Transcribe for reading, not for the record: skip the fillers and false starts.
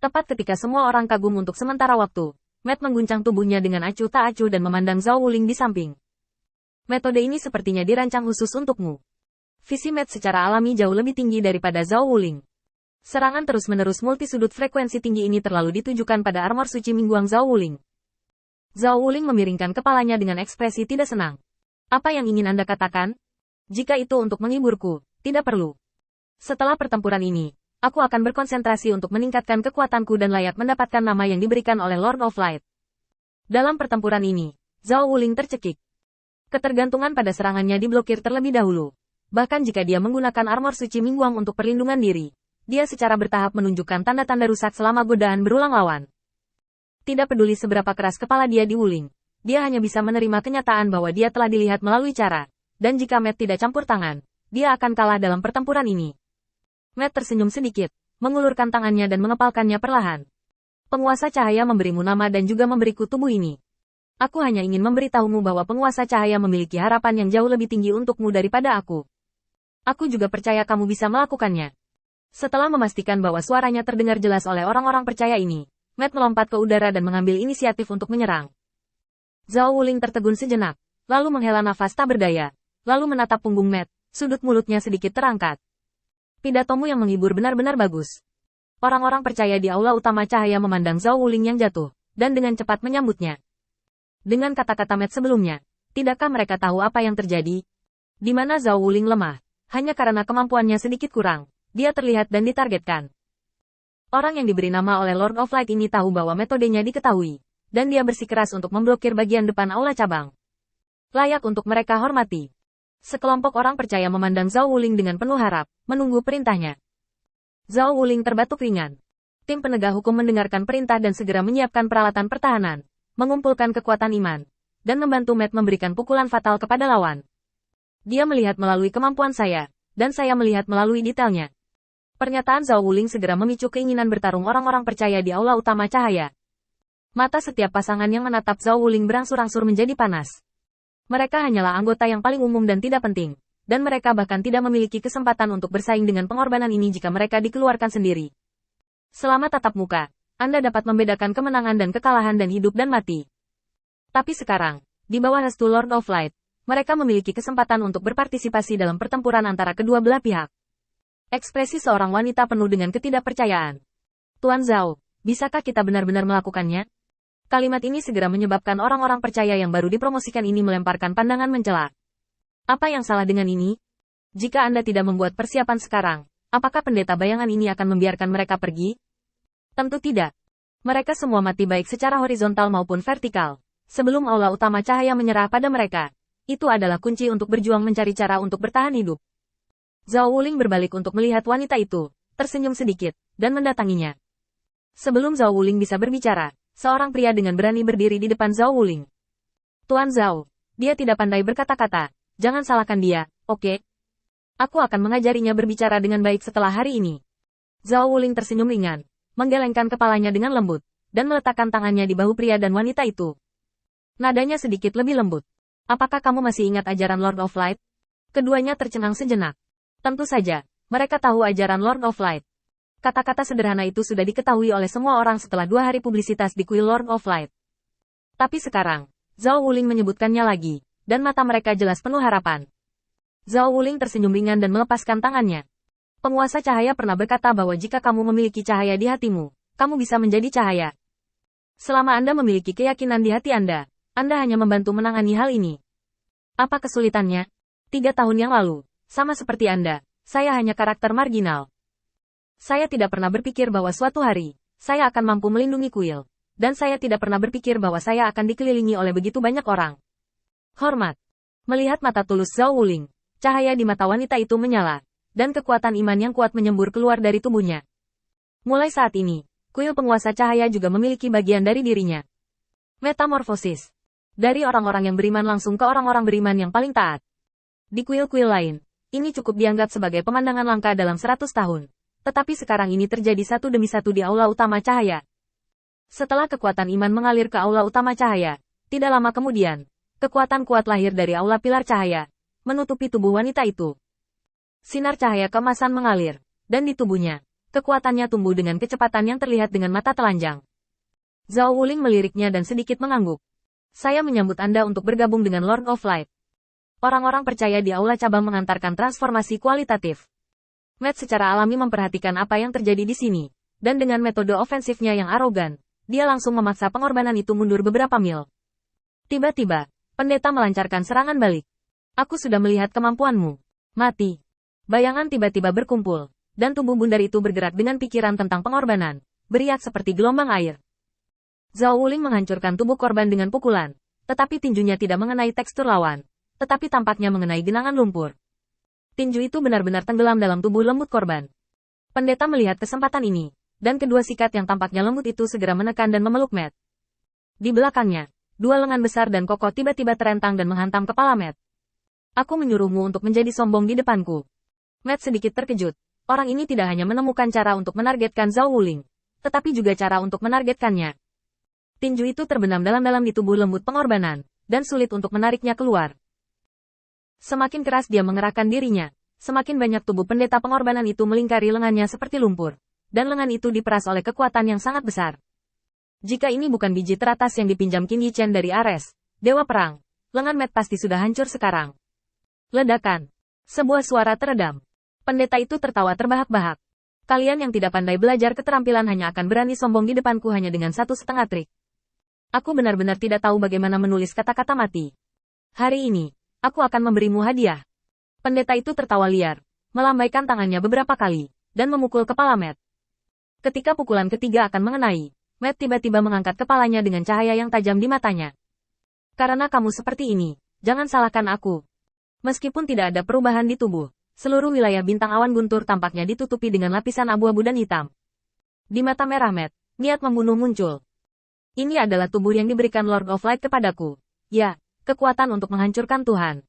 Tepat ketika semua orang kagum untuk sementara waktu, Matt mengguncang tubuhnya dengan acuh tak acuh dan memandang Zhao Wuling di samping. Metode ini sepertinya dirancang khusus untukmu. Visi Matt secara alami jauh lebih tinggi daripada Zhao Wuling. Serangan terus-menerus multisudut frekuensi tinggi ini terlalu ditujukan pada armor suci Mingguang Zhao Wuling. Zhao Wuling memiringkan kepalanya dengan ekspresi tidak senang. Apa yang ingin Anda katakan? Jika itu untuk menghiburku, tidak perlu. Setelah pertempuran ini, aku akan berkonsentrasi untuk meningkatkan kekuatanku dan layak mendapatkan nama yang diberikan oleh Lord of Light. Dalam pertempuran ini, Zhao Wuling tercekik. Ketergantungan pada serangannya diblokir terlebih dahulu. Bahkan jika dia menggunakan armor suci Mingguang untuk perlindungan diri, dia secara bertahap menunjukkan tanda-tanda rusak selama godaan berulang lawan. Tidak peduli seberapa keras kepala dia di Wuling, dia hanya bisa menerima kenyataan bahwa dia telah dilihat melalui cara, dan jika Matt tidak campur tangan, dia akan kalah dalam pertempuran ini. Matt tersenyum sedikit, mengulurkan tangannya dan mengepalkannya perlahan. Penguasa cahaya memberimu nama dan juga memberiku tubuh ini. Aku hanya ingin memberitahumu bahwa penguasa cahaya memiliki harapan yang jauh lebih tinggi untukmu daripada aku. Aku juga percaya kamu bisa melakukannya. Setelah memastikan bahwa suaranya terdengar jelas oleh orang-orang percaya ini, Matt melompat ke udara dan mengambil inisiatif untuk menyerang. Zhao Wuling tertegun sejenak, lalu menghela nafas tak berdaya, lalu menatap punggung Matt, sudut mulutnya sedikit terangkat. Pidatomu yang menghibur benar-benar bagus. Orang-orang percaya di aula utama cahaya memandang Zhao Wuling yang jatuh, dan dengan cepat menyambutnya. Dengan kata-kata Matt sebelumnya, tidakkah mereka tahu apa yang terjadi? Di mana Zhao Wuling lemah, hanya karena kemampuannya sedikit kurang, dia terlihat dan ditargetkan. Orang yang diberi nama oleh Lord of Light ini tahu bahwa metodenya diketahui, dan dia bersikeras untuk memblokir bagian depan aula cabang. Layak untuk mereka hormati. Sekelompok orang percaya memandang Zhao Wuling dengan penuh harap, menunggu perintahnya. Zhao Wuling terbatuk ringan. Tim penegak hukum mendengarkan perintah dan segera menyiapkan peralatan pertahanan, mengumpulkan kekuatan iman, dan membantu Matt memberikan pukulan fatal kepada lawan. Dia melihat melalui kemampuan saya, dan saya melihat melalui detailnya. Pernyataan Zhao Wuling segera memicu keinginan bertarung orang-orang percaya di aula utama cahaya. Mata setiap pasangan yang menatap Zhao Wuling berangsur-angsur menjadi panas. Mereka hanyalah anggota yang paling umum dan tidak penting, dan mereka bahkan tidak memiliki kesempatan untuk bersaing dengan pengorbanan ini jika mereka dikeluarkan sendiri. Selama tatap muka, Anda dapat membedakan kemenangan dan kekalahan dan hidup dan mati. Tapi sekarang, di bawah restu Lord of Light, mereka memiliki kesempatan untuk berpartisipasi dalam pertempuran antara kedua belah pihak. Ekspresi seorang wanita penuh dengan ketidakpercayaan. Tuan Zhao, bisakah kita benar-benar melakukannya? Kalimat ini segera menyebabkan orang-orang percaya yang baru dipromosikan ini melemparkan pandangan mencela. Apa yang salah dengan ini? Jika Anda tidak membuat persiapan sekarang, apakah pendeta bayangan ini akan membiarkan mereka pergi? Tentu tidak. Mereka semua mati baik secara horizontal maupun vertikal. Sebelum aula utama cahaya menyerah pada mereka, itu adalah kunci untuk berjuang mencari cara untuk bertahan hidup. Zhao Wuling berbalik untuk melihat wanita itu, tersenyum sedikit, dan mendatanginya. Sebelum Zhao Wuling bisa berbicara, seorang pria dengan berani berdiri di depan Zhao Wuling. Tuan Zhao, dia tidak pandai berkata-kata, jangan salahkan dia, oke? Aku akan mengajarinya berbicara dengan baik setelah hari ini. Zhao Wuling tersenyum ringan, menggelengkan kepalanya dengan lembut, dan meletakkan tangannya di bahu pria dan wanita itu. Nadanya sedikit lebih lembut. Apakah kamu masih ingat ajaran Lord of Light? Keduanya tercengang sejenak. Tentu saja, mereka tahu ajaran Lord of Light. Kata-kata sederhana itu sudah diketahui oleh semua orang setelah 2 hari publisitas di kuil Lord of Light. Tapi sekarang, Zhao Wuling menyebutkannya lagi, dan mata mereka jelas penuh harapan. Zhao Wuling tersenyum ringan dan melepaskan tangannya. Penguasa cahaya pernah berkata bahwa jika kamu memiliki cahaya di hatimu, kamu bisa menjadi cahaya. Selama Anda memiliki keyakinan di hati Anda hanya membantu menangani hal ini. Apa kesulitannya? 3 tahun yang lalu, sama seperti Anda, saya hanya karakter marginal. Saya tidak pernah berpikir bahwa suatu hari, saya akan mampu melindungi kuil. Dan saya tidak pernah berpikir bahwa saya akan dikelilingi oleh begitu banyak orang. Hormat. Melihat mata tulus Zhao Wuling, cahaya di mata wanita itu menyala, dan kekuatan iman yang kuat menyembur keluar dari tubuhnya. Mulai saat ini, kuil penguasa cahaya juga memiliki bagian dari dirinya. Metamorfosis. Dari orang-orang yang beriman langsung ke orang-orang beriman yang paling taat. Di kuil-kuil lain, ini cukup dianggap sebagai pemandangan langka dalam 100 tahun. Tetapi sekarang ini terjadi satu demi satu di aula utama cahaya. Setelah kekuatan iman mengalir ke aula utama cahaya, tidak lama kemudian, kekuatan kuat lahir dari aula pilar cahaya, menutupi tubuh wanita itu. Sinar cahaya keemasan mengalir, dan di tubuhnya, Kekuatannya tumbuh dengan kecepatan yang terlihat dengan mata telanjang. Zhao Wuling meliriknya dan sedikit mengangguk. Saya menyambut Anda untuk bergabung dengan Lord of Light. Orang-orang percaya di aula cabang mengantarkan transformasi kualitatif. Matt secara alami memperhatikan apa yang terjadi di sini. Dan dengan metode ofensifnya yang arogan, dia langsung memaksa pengorbanan itu mundur beberapa mil. Tiba-tiba, pendeta melancarkan serangan balik. Aku sudah melihat kemampuanmu. Mati. Bayangan tiba-tiba berkumpul, dan tubuh bundar itu bergerak dengan pikiran tentang pengorbanan, beriak seperti gelombang air. Zhao Wuling menghancurkan tubuh korban dengan pukulan, tetapi tinjunya tidak mengenai tekstur lawan, tetapi tampaknya mengenai genangan lumpur. Tinju itu benar-benar tenggelam dalam tubuh lembut korban. Pendeta melihat kesempatan ini, dan kedua sikat yang tampaknya lembut itu segera menekan dan memeluk Matt. Di belakangnya, dua lengan besar dan kokoh tiba-tiba terentang dan menghantam kepala Matt. Aku menyuruhmu untuk menjadi sombong di depanku. Matt sedikit terkejut. Orang ini tidak hanya menemukan cara untuk menargetkan Zhao Wuling, tetapi juga cara untuk menargetkannya. Tinju itu terbenam dalam-dalam di tubuh lembut pengorbanan, dan sulit untuk menariknya keluar. Semakin keras dia mengerahkan dirinya, semakin banyak tubuh pendeta pengorbanan itu melingkari lengannya seperti lumpur, dan lengan itu diperas oleh kekuatan yang sangat besar. Jika ini bukan biji teratas yang dipinjam Qin Yichen dari Ares, Dewa Perang, lengan Matt pasti sudah hancur sekarang. Ledakan. Sebuah suara teredam. Pendeta itu tertawa terbahak-bahak. Kalian yang tidak pandai belajar keterampilan hanya akan berani sombong di depanku hanya dengan 1,5 trik. Aku benar-benar tidak tahu bagaimana menulis kata-kata mati. Hari ini, aku akan memberimu hadiah. Pendeta itu tertawa liar, melambaikan tangannya beberapa kali, dan memukul kepala Matt. Ketika pukulan ketiga akan mengenai, Matt tiba-tiba mengangkat kepalanya dengan cahaya yang tajam di matanya. Karena kamu seperti ini, jangan salahkan aku. Meskipun tidak ada perubahan di tubuh, seluruh wilayah bintang awan guntur tampaknya ditutupi dengan lapisan abu-abu dan hitam. Di mata merah Matt, niat membunuh muncul. Ini adalah tubuh yang diberikan Lord of Light kepadaku. Ya, kekuatan untuk menghancurkan Tuhan.